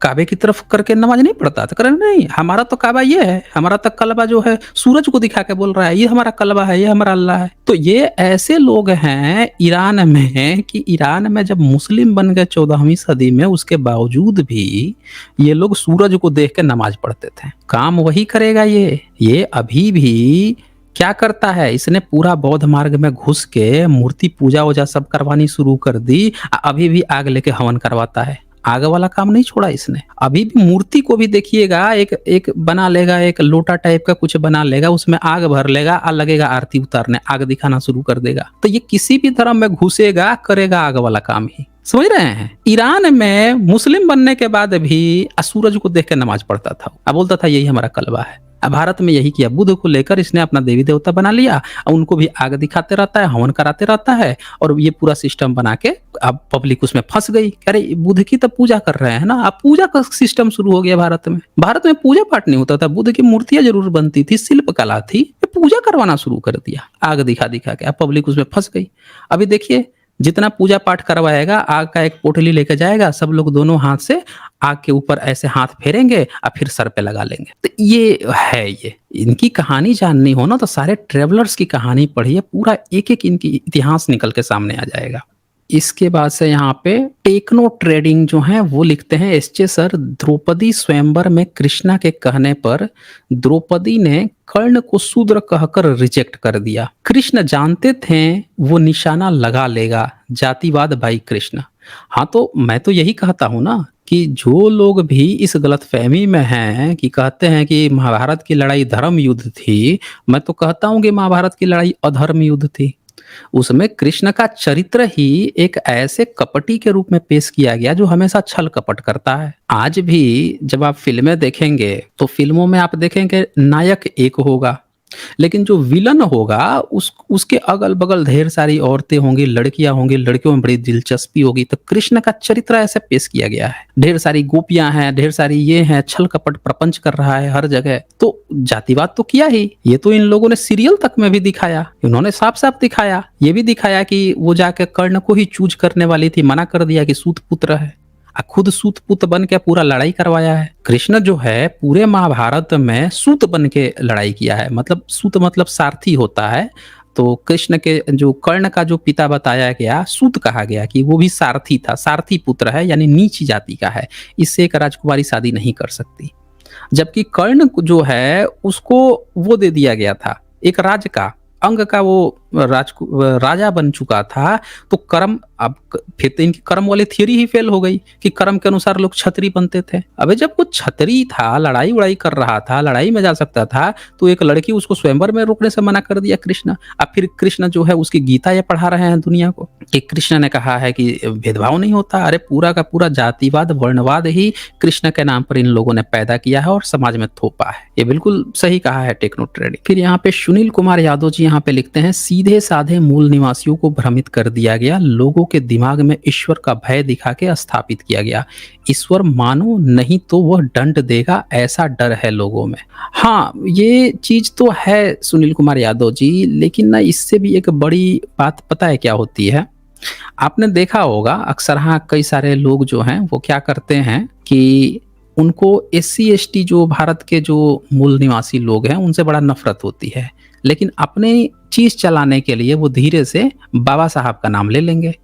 काबे की तरफ करके नमाज नहीं पढ़ता? तो कह रहा नहीं, हमारा तो काबा ये है, हमारा तो कलबा जो है सूरज को दिखा के बोल रहा है, ये हमारा कलबा है, ये हमारा अल्लाह है। तो ये ऐसे लोग हैं ईरान में, कि ईरान में जब मुस्लिम बन गए 14वीं सदी में, उसके बावजूद भी ये लोग सूरज को देख के नमाज पढ़ते थे। काम वही करेगा ये अभी भी क्या करता है, इसने पूरा बौद्ध मार्ग में घुस के मूर्ति पूजा वूजा सब करवानी शुरू कर दी। अभी भी आग लेके हवन करवाता है। आग वाला काम नहीं छोड़ा इसने। अभी भी मूर्ति को भी देखिएगा, एक बना लेगा, एक लोटा टाइप का कुछ बना लेगा, उसमें आग भर लेगा और लगेगा आरती उतारने, आग दिखाना शुरू कर देगा। तो ये किसी भी धर्म में घुसेगा, करेगा आग वाला काम ही। समझ रहे हैं? ईरान में मुस्लिम बनने के बाद भी सूरज को देख के नमाज पढ़ता था। अब बोलता था यही हमारा कलबा है। भारत में यही किया, बुद्ध को लेकर इसने अपना देवी देवता बना लिया और उनको भी आग दिखाते रहता है, हवन कराते रहता है, और ये पूरा सिस्टम बना के अब पब्लिक उसमें फंस गई। अरे बुद्ध की तो पूजा कर रहे हैं ना, अब पूजा का सिस्टम शुरू हो गया भारत में। भारत में पूजा पाठ नहीं होता था, बुद्ध की मूर्तियां जरूर बनती थी, शिल्प कला थी, पूजा करवाना शुरू कर दिया आग दिखा दिखा के। अब पब्लिक उसमें फंस गई। अभी देखिए जितना पूजा पाठ करवाएगा, आग का एक पोटली लेकर जाएगा, सब लोग दोनों हाथ से आग के ऊपर ऐसे हाथ फेरेंगे और फिर सर पे लगा लेंगे। तो ये है, ये इनकी कहानी जाननी हो ना तो सारे ट्रेवलर्स की कहानी पढ़िए, पूरा एक एक इनकी इतिहास निकल के सामने आ जाएगा। इसके बाद से यहाँ पे टेक्नो ट्रेडिंग जो है वो लिखते हैं, एसचे सर, द्रौपदी स्वयंवर में कृष्णा के कहने पर द्रौपदी ने कर्ण को शूद्र कहकर रिजेक्ट कर दिया। कृष्ण जानते थे वो निशाना लगा लेगा, जातिवाद भाई कृष्ण। हाँ तो मैं तो यही कहता हूँ ना कि जो लोग भी इस गलतफहमी में हैं कि कहते हैं कि महाभारत की लड़ाई धर्म युद्ध थी, मैं तो कहता हूँ कि महाभारत की लड़ाई अधर्म युद्ध थी। उसमें कृष्ण का चरित्र ही एक ऐसे कपटी के रूप में पेश किया गया जो हमेशा छल कपट करता है। आज भी जब आप फिल्में देखेंगे तो फिल्मों में आप देखेंगे नायक एक होगा, लेकिन जो विलन होगा उसके अगल बगल ढेर सारी औरतें होंगी, लड़कियां होंगी, लड़कियों में बड़ी दिलचस्पी होगी। तो कृष्ण का चरित्र ऐसे पेश किया गया है, ढेर सारी गोपियां हैं, ढेर सारी ये हैं, छल कपट प्रपंच कर रहा है हर जगह। तो जातिवाद तो किया ही, ये तो इन लोगों ने सीरियल तक में भी दिखाया। इन्होंने साफ साफ दिखाया, ये भी दिखाया कि वो जाके कर्ण को ही चूज करने वाली थी, मना कर दिया कि सूत पुत्र है, खुद सूत पुत बन के पूरा लड़ाई करवाया है। कृष्ण जो है पूरे महाभारत में सूत बन के लड़ाई किया है, मतलब सूत मतलब सारथी होता है। तो कृष्ण के जो कर्ण का जो पिता बताया गया, सूत कहा गया कि वो भी सारथी था, सारथी पुत्र है, यानी नीच जाति का है, इससे एक राजकुमारी शादी नहीं कर सकती। जबकि कर्ण जो है उसको वो दे दिया गया था, एक राज का अंग का वो राजा बन चुका था, तो कर्म अब फिर तो इनकी कर्म वाली थियरी ही फेल हो गई कि कर्म के अनुसार लोग क्षत्रिय बनते थे। अबे जब वो क्षत्रिय था, लड़ाई-वड़ाई कर रहा था, लड़ाई में जा सकता था, तो एक लड़की उसको स्वयंवर में रोकने से मना कर दिया कृष्ण। अब फिर कृष्ण जो है उसकी गीता ये पढ़ा रहे हैं दुनिया को कि कृष्ण ने कहा है कि भेदभाव नहीं होता। अरे पूरा का पूरा जातिवाद, वर्णवाद ही कृष्ण के नाम पर इन लोगों ने पैदा किया है और समाज में थोपा है। ये बिल्कुल सही कहा है टेक्नो ट्रेडिंग। फिर यहाँ पे सुनील कुमार यादव जी यहाँ पे लिखते हैं, सीधे साधे मूल निवासियों को भ्रमित कर दिया गया, लोगों के दिमाग में ईश्वर का भय दिखा के स्थापित किया गया। ईश्वर मानो नहीं तो वह दंड देगा, ऐसा डर है लोगों में। हाँ, ये चीज तो है सुनील कुमार यादव जी, लेकिन ना इससे भी एक बड़ी बात पता है क्या होती है? आपने देखा होगा अक्सर, हाँ, कई सारे लोग जो हैं वो क्या करते हैं कि उनको एससी एसटी जो भारत के जो मूल निवासी लोग हैं उनसे बड़ा नफरत होती है, लेकिन अपने चीज चलाने के लिए वो धीरे से बाबा साहब का नाम ले लेंगे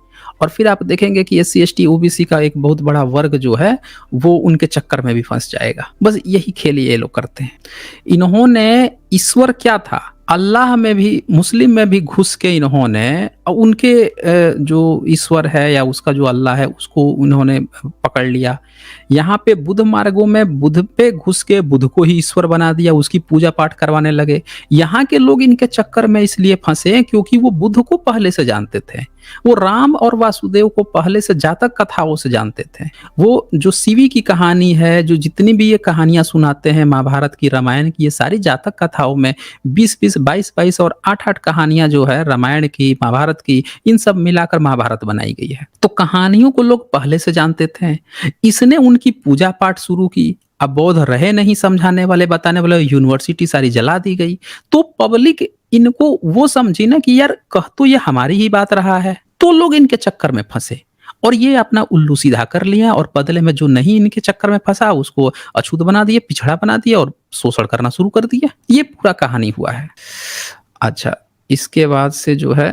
और फिर आप देखेंगे कि एससी एसटी ओबीसी का एक बहुत बड़ा वर्ग जो है वो उनके चक्कर में भी फंस जाएगा। बस यही खेल ये लोग करते हैं। इन्होंने ईश्वर क्या था, अल्लाह में भी, मुस्लिम में भी घुस के इन्होंने उनके जो ईश्वर है या उसका जो अल्लाह है उसको उन्होंने पकड़ लिया। यहाँ पे बुद्ध मार्गों में बुद्ध पे घुस के बुद्ध को ही ईश्वर बना दिया, उसकी पूजा पाठ करवाने लगे। यहाँ के लोग इनके चक्कर में इसलिए फंसे क्योंकि वो बुद्ध को पहले से जानते थे, वो राम और वासुदेव को पहले से जातक कथाओं से जानते थे। वो जो शिवी की कहानी है, जो जितनी भी ये कहानियां सुनाते हैं महाभारत की, रामायण की, ये सारी जातक कथाओं में 20-20, 22-22 और 8-8 कहानियां जो है रामायण की, महाभारत की, इन सब मिलाकर महाभारत बनाई गई है। तो कहानियों को लोग पहले से जानते थे। इसने उनकी पूजा पाठ शुरू की। अब बौद्ध रहे नहीं समझाने वाले, बताने वाले, यूनिवर्सिटी सारी जला दी गई। तो पब्लिक इनको वो समझी ना कि यार कह तो ये हमारी ही बात रहा है, तो लोग इनके चक्कर में फंसे और ये अपना उल्लू सीधा कर लिया और बदले में जो नहीं इनके चक्कर में फंसा उसको अछूत बना दिए, पिछड़ा बना दिया और शोषण करना शुरू कर दिया। ये पूरा कहानी हुआ है। अच्छा, इसके बाद से जो है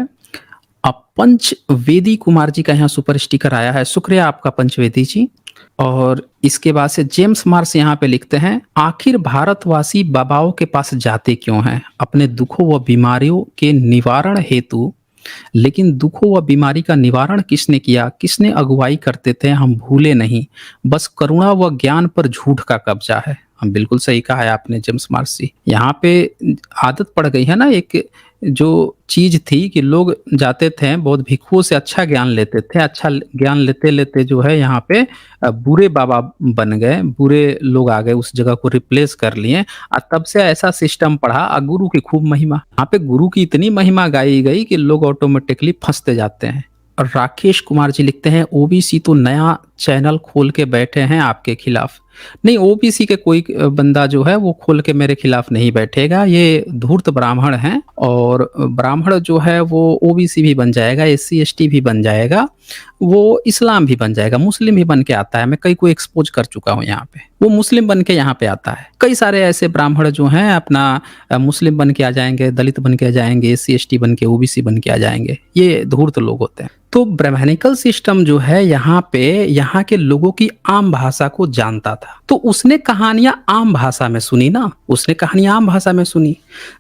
पंचवेदी कुमार जी का यहाँ सुपर स्टिकर आया है, शुक्रिया आपका पंचवेदी जी। और इसके बाद से जेम्स मार्स यहाँ पे लिखते हैं, आखिर भारतवासी बाबाओं के पास जाते क्यों हैं अपने दुखों व बीमारियों के निवारण हेतु, लेकिन दुखों व बीमारी का निवारण किसने किया, किसने अगुवाई करते थे, हम भूले नहीं, बस करुणा व ज्ञान पर झूठ का कब्जा है। हम बिल्कुल सही कहा है आपने जेम्स मार्स जी। यहाँ पे आदत पड़ गई है ना, एक जो चीज थी कि लोग जाते थे बौद्ध भिक्षुओं से अच्छा ज्ञान लेते थे, अच्छा ज्ञान लेते लेते जो है यहाँ पे बुरे बाबा बन गए, बुरे लोग आ गए, उस जगह को रिप्लेस कर लिए और तब से ऐसा सिस्टम पड़ा। गुरु की खूब महिमा, यहाँ पे गुरु की इतनी महिमा गाई गई कि लोग ऑटोमेटिकली फंसते जाते हैं। और राकेश कुमार जी लिखते हैं, ओबीसी तो नया चैनल खोल के बैठे हैं आपके खिलाफ। नहीं, ओबीसी के कोई बंदा जो है वो खोल के मेरे खिलाफ नहीं बैठेगा, ये धूर्त ब्राह्मण हैं और ब्राह्मण जो है वो ओबीसी भी बन जाएगा, एससी एसटी भी बन जाएगा, वो इस्लाम भी बन जाएगा, मुस्लिम भी बन के आता है। मैं कई को एक्सपोज कर चुका हूँ यहाँ पे, वो मुस्लिम बन के यहाँ पे आता है। कई सारे ऐसे ब्राह्मण जो हैं अपना मुस्लिम बन के आ जाएंगे, दलित बन के आ जाएंगे, एससी एसटी बन के, ओबीसी बन के आ जाएंगे। ये धूर्त लोग होते हैं। तो ब्राह्मणिकल सिस्टम जो है यहाँ पे यहाँ के लोगों की आम भाषा को जानता था, तो उसने कहानियां आम भाषा में सुनी ना, उसने कहानियां आम भाषा में सुनी।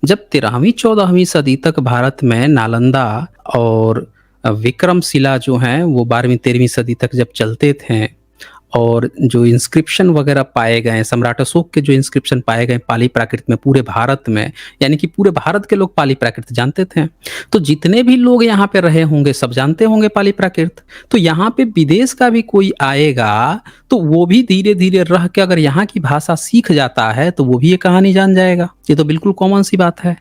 जब 13वीं 14वीं सदी तक भारत में नालंदा और विक्रमशिला जो हैं वो 12वीं 13वीं सदी तक जब चलते थे और जो इंस्क्रिप्शन वगैरह पाए गए, सम्राट अशोक के जो इंस्क्रिप्शन पाए गए पाली प्राकृत में पूरे भारत में, यानी कि पूरे भारत के लोग पाली प्राकृत जानते थे। तो जितने भी लोग यहाँ पे रहे होंगे सब जानते होंगे पाली प्राकृत। तो यहाँ पे विदेश का भी कोई आएगा तो वो भी धीरे धीरे रह के अगर यहाँ की भाषा सीख जाता है तो वो भी ये कहानी जान जाएगा। ये तो बिल्कुल कॉमन सी बात है।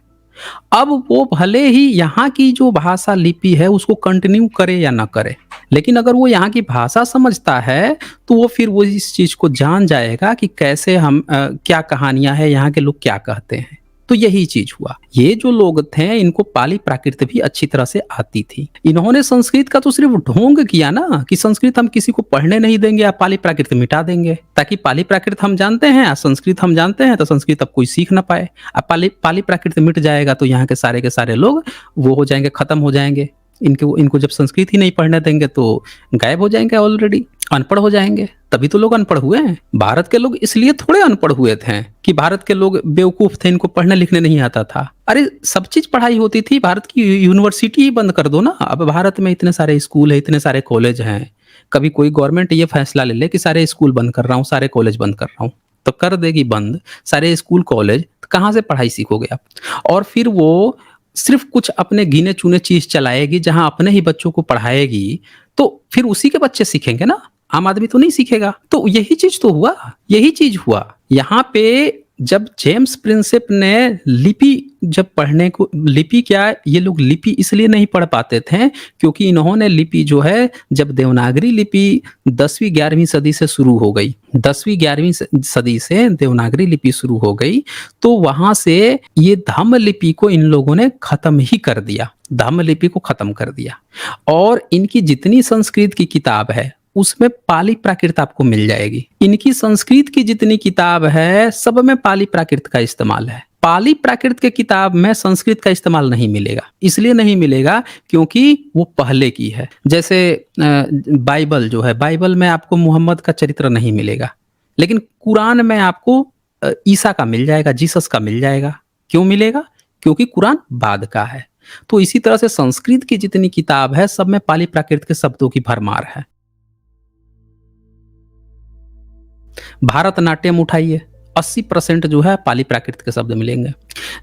अब वो भले ही यहाँ की जो भाषा लिपि है उसको कंटिन्यू करे या ना करे, लेकिन अगर वो यहाँ की भाषा समझता है तो वो फिर वो इस चीज को जान जाएगा कि कैसे हम क्या कहानियां हैं, यहाँ के लोग क्या कहते हैं। तो यही चीज हुआ। ये जो लोग थे इनको पाली प्राकृत भी अच्छी तरह से आती थी। इन्होंने संस्कृत का तो सिर्फ ढोंग किया ना कि संस्कृत हम किसी को पढ़ने नहीं देंगे या पाली प्राकृत मिटा देंगे, ताकि पाली प्राकृत हम जानते हैं, संस्कृत हम जानते हैं, तो संस्कृत अब कोई सीख ना पाए। अब पाली प्राकृत मिट जाएगा तो यहाँ के सारे लोग वो हो जाएंगे, खत्म हो जाएंगे। इनको जब संस्कृत ही नहीं पढ़ने देंगे तो गायब हो जाएंगे ऑलरेडी। अनपढ़ हो जाएँगे, तभी तो लोग अनपढ़ हुए हैं। भारत के लोग इसलिए थोड़े अनपढ़ हुए थे कि भारत के लोग बेवकूफ़ थे, इनको पढ़ने-लिखने नहीं आता था। अरे! सब चीज़ पढ़ाई होती थी, भारत की यूनिवर्सिटी ही बंद कर दो ना। अब भारत में इतने सारे स्कूल हैं, इतने सारे कॉलेज हैं। कभी कोई गवर्नमेंट ये फैसला ले ले कि सारे स्कूल बंद कर रहा हूँ, सारे कॉलेज बंद कर रहा हूँ, तो कर देगी बंद सारे स्कूल, कॉलेज, तो कहाँ से पढ़ाई सीखोगे आप? और फिर वो सिर्फ़ कुछ अपने गिने-चुने चीज़ चलाएगी, जहाँ अपने ही बच्चों को पढ़ाएगी, तो फिर उसी के बच्चे सीखेंगे ना, आम आदमी तो नहीं सीखेगा। तो यही चीज़ तो हुआ, यही चीज़ हुआ। यहाँ पे जब जेम्स प्रिंसेप ने लिपि जब पढ़ने को, लिपि क्या, ये लोग लिपि इसलिए नहीं पढ़ पाते थे क्योंकि इन्होंने लिपि जो है, जब देवनागरी लिपि 10वीं 11वीं सदी से शुरू हो गई, 10वीं 11वीं सदी से देवनागरी लिपि शुरू हो गई, तो वहाँ से ये धम्म लिपि को इन लोगों ने खत्म ही कर दिया, धम्म लिपि को खत्म कर दिया। और इनकी जितनी संस्कृत की किताब है, उसमें पाली प्राकृत आपको मिल जाएगी। इनकी संस्कृत की जितनी किताब है, सब में पाली प्राकृत का इस्तेमाल है। पाली प्राकृत के किताब में संस्कृत का इस्तेमाल नहीं मिलेगा। इसलिए नहीं मिलेगा क्योंकि वो पहले की है। जैसे बाइबल जो है, बाइबल में आपको मुहम्मद का चरित्र नहीं मिलेगा, लेकिन कुरान में आपको ईसा का मिल जाएगा, जीसस का मिल जाएगा। क्यों मिलेगा? क्योंकि कुरान बाद का है। तो इसी तरह से संस्कृत की जितनी किताब है, सब में पाली प्राकृत के शब्दों की भरमार है। भारतनाट्यम उठाइए, 80% जो है पाली प्राकृत के शब्द मिलेंगे।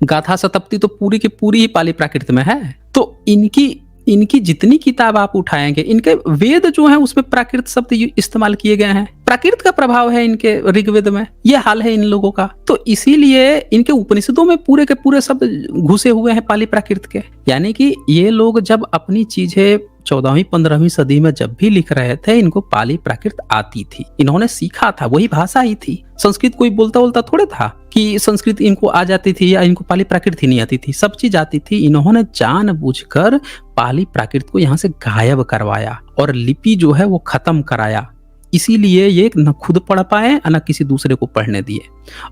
गाथा शतपथी तो पूरी की पूरी ही पाली प्राकृत में है। तो इनकी इनकी जितनी किताब आप उठाएंगे, इनके वेद जो है उसमें प्राकृत शब्द इस्तेमाल किए गए हैं। प्राकृत का प्रभाव है इनके ऋग्वेद में, ये हाल है इन लोगों का। तो इसीलिए इनके उपनिषदों में पूरे के पूरे शब्द घुसे हुए हैं पाली प्राकृत के। यानी कि ये लोग जब अपनी चीजें 14वीं 15वीं सदी में जब भी लिख रहे थे, इनको पाली प्राकृत आती थी, इन्होंने सीखा था, वही भाषा ही थी। संस्कृत कोई बोलता बोलता थोड़े था कि संस्कृत इनको आ जाती थी या इनको पाली प्राकृत ही नहीं आती थी, सब चीज आती थी। इन्होंने जानबूझकर पाली प्राकृत को यहाँ से गायब करवाया और लिपि जो है वो खत्म कराया। इसीलिए ये न खुद पढ़ पाए न किसी दूसरे को पढ़ने दिए।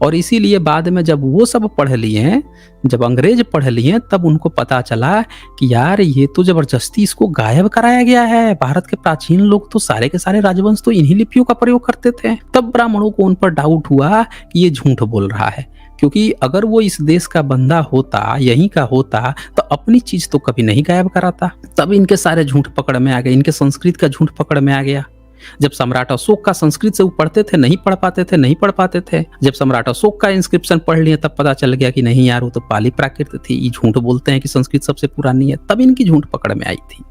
और इसीलिए बाद में जब वो सब पढ़ लिए, जब अंग्रेज पढ़ लिए, तब उनको पता चला कि यार ये तो जबरदस्ती इसको गायब कराया गया है। भारत के प्राचीन लोग तो सारे के सारे राजवंश तो इन्हीं लिपियों का प्रयोग करते थे। तब ब्राह्मणों को उन पर डाउट हुआ कि ये झूठ बोल रहा है, क्योंकि अगर वो इस देश का बंदा होता, यहीं का होता, तो अपनी चीज तो कभी नहीं गायब कराता। तब इनके सारे झूठ पकड़ में आ गए, इनके संस्कृत का झूठ पकड़ में आ गया। जब सम्राट अशोक का संस्कृत से वो पढ़ते थे, नहीं पढ़ पाते थे। जब सम्राट अशोक का इंस्क्रिप्शन पढ़ लिए, तब पता चल गया कि नहीं यार, वो तो पाली प्राकृत थी, ये झूठ बोलते हैं कि संस्कृत सबसे पुरानी है। तब इनकी झूठ पकड़ में आई थी।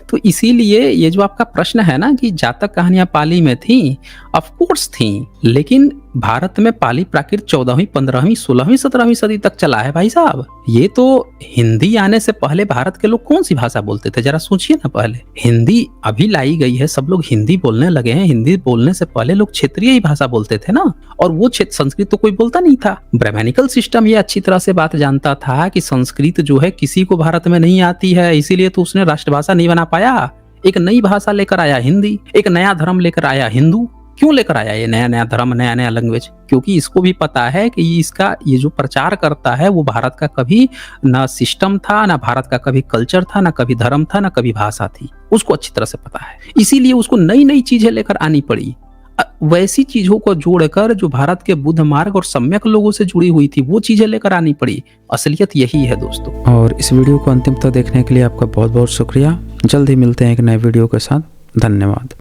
तो इसीलिए ये जो आपका प्रश्न है ना कि जातक कहानियां पाली में थी, ऑफ कोर्स थी, लेकिन भारत में पाली प्राकृत 14वीं 15वीं 16वीं 17वीं सदी तक चला है भाई साहब। ये तो हिंदी आने से पहले भारत के लोग कौन सी भाषा बोलते थे, जरा सोचिए ना। पहले हिंदी अभी लाई गई है, सब लोग हिंदी बोलने लगे हैं। हिंदी बोलने से पहले लोग क्षेत्रीय ही भाषा बोलते थे ना, और वो संस्कृत तो कोई बोलता नहीं था। ब्राह्मणिकल सिस्टम ये अच्छी तरह से बात जानता था कि संस्कृत जो है किसी को भारत में नहीं आती है, इसीलिए तो उसने राष्ट्रभाषा नहीं बना पाया। एक नई भाषा लेकर आया हिंदी, एक नया धर्म लेकर आया हिंदू। क्यों लेकर आया ये नया नया धर्म, नया नया लैंग्वेज? क्योंकि इसको भी पता है कि इसका ये जो प्रचार करता है वो भारत का कभी ना सिस्टम था, ना भारत का कभी कल्चर था, ना कभी धर्म था, ना कभी भाषा थी। उसको अच्छी तरह से पता है, इसीलिए उसको नई नई चीजें लेकर आनी पड़ी। वैसी चीजों को जोड़कर जो भारत के बुद्ध मार्ग और सम्यक लोगों से जुड़ी हुई थी, वो चीजें लेकर आनी पड़ी। असलियत यही है दोस्तों। और इस वीडियो को अंतिम तक देखने के लिए आपका बहुत बहुत शुक्रिया। जल्द ही मिलते हैं एक नए वीडियो के साथ। धन्यवाद।